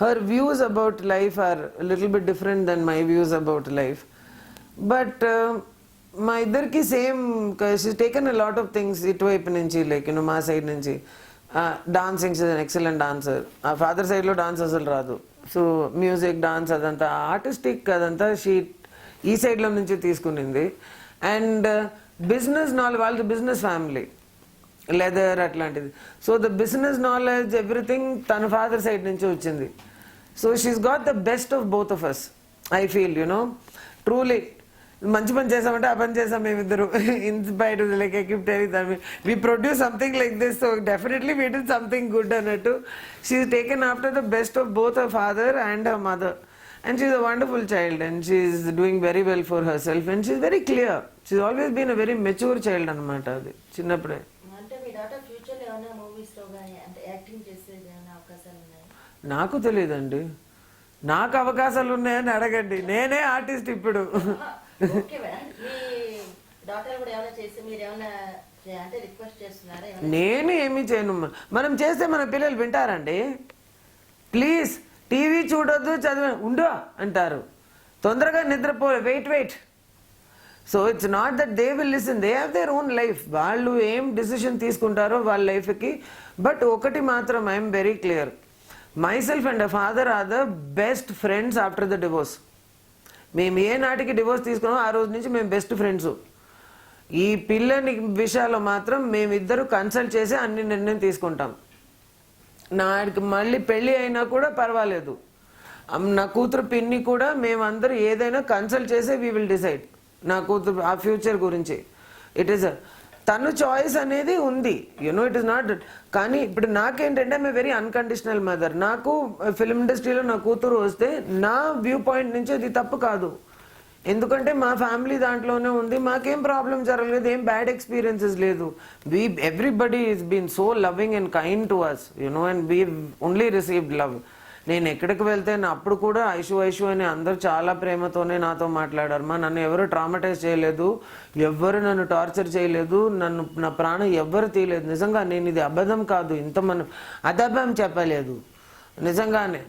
her views about life are a little bit different than my views about life. But మా ఇద్దరికి same, she's taken a lot of things ఇటువైపు నుంచి, like you know మా side నుంచి. Dancing is an excellent dancer. ఆ father సైడ్లో dance అసలు రాదు. సో మ్యూజిక్, డాన్స్ అదంతా ఆర్టిస్టిక్, అదంతా ఈ సైడ్లో నుంచి తీసుకునింది. అండ్ బిజినెస్ నాలెడ్జ్, వాళ్ళది బిజినెస్ ఫ్యామిలీ, లెదర్ అట్లాంటిది. So the business knowledge everything తన ఫాదర్ సైడ్ నుంచి వచ్చింది. So she's got the best of both of us, I feel, you know truly. మంచి పని చేసామంటే ఆ పని చేసాం మేమిద్దరు, inspired, like I keep telling that we produce something like this, so definitely we did something good అన్నట్టు. She is taken after the best of both her father and her mother. And she is a wonderful child, and she is doing very well for herself, and she is very clear. She has always been a very mature child annamata. Adi chinnappude ante mee daughter future lo evana movies lo gaani ante acting chese evana avakasalu unnaya? నాకు తెలియదండి. నాకు అవకాశాలు ఉన్నాయని అడగండి, నేనే artist ఇప్పుడు. Okay madam, మీ daughter కూడా ఏమైనా చేసి మీరు ఏమైనా అంటే రిక్వెస్ట్ చేస్తున్నారా? నేను ఏమీ చేయను. మనం చేస్తే మన పిల్లలు వింటారండి? ప్లీజ్ టీవీ చూడొద్దు, చదివి ఉండు అంటారు. తొందరగా నిద్రపో, wait. So it's not that they will listen, they have their own life. వాళ్ళు ఏం డిసిషన్ తీసుకుంటారో వాళ్ళ లైఫ్కి. బట్ ఒకటి మాత్రం I'm very clear, myself and father are the best friends after the divorce. మేము ఏ నాటికి డివోర్స్ తీసుకున్నామో ఆ రోజు నుంచి మేము బెస్ట్ ఫ్రెండ్స్. ఈ పిల్లని విషయాల్లో మాత్రం మేమిద్దరు కన్సల్ట్ చేసి అన్ని నిర్ణయం తీసుకుంటాం. నాడికి మళ్ళీ పెళ్ళి అయినా కూడా పర్వాలేదు, నా కూతురు పిన్ని కూడా మేమందరూ ఏదైనా కన్సల్ట్ చేసే వీ విల్ డిసైడ్ నా కూతురు ఆ ఫ్యూచర్ గురించి. ఇట్ ఈస్ తను చాయిస్ అనేది ఉంది, యునో, ఇట్ ఈస్ నాట్. కానీ ఇప్పుడు నాకేంటంటే I'm a very unconditional mother. నాకు ఫిల్మ్ ఇండస్ట్రీలో నా కూతురు వస్తే నా వ్యూ పాయింట్ నుంచి అది తప్పు కాదు, ఎందుకంటే మా ఫ్యామిలీ దాంట్లోనే ఉంది, మాకేం ప్రాబ్లం జరగలేదు, ఏం బ్యాడ్ ఎక్స్పీరియన్సెస్ లేదు. Everybody is been so loving and kind to us, you know, and we only received love. నేను ఎక్కడికి వెళ్తే అప్పుడు కూడా ఐషు అని అందరూ చాలా ప్రేమతోనే నాతో మాట్లాడారు. నన్ను ఎవరు ట్రామటైజ్ చేయలేదు, ఎవ్వరు నన్ను టార్చర్ చేయలేదు, నా ప్రాణం ఎవ్వరు తీయలేదు. నిజంగా నేను ఇది అబద్ధం కాదు, ఇంత మనం అబద్ధం చెప్పలేదు, నిజంగానే.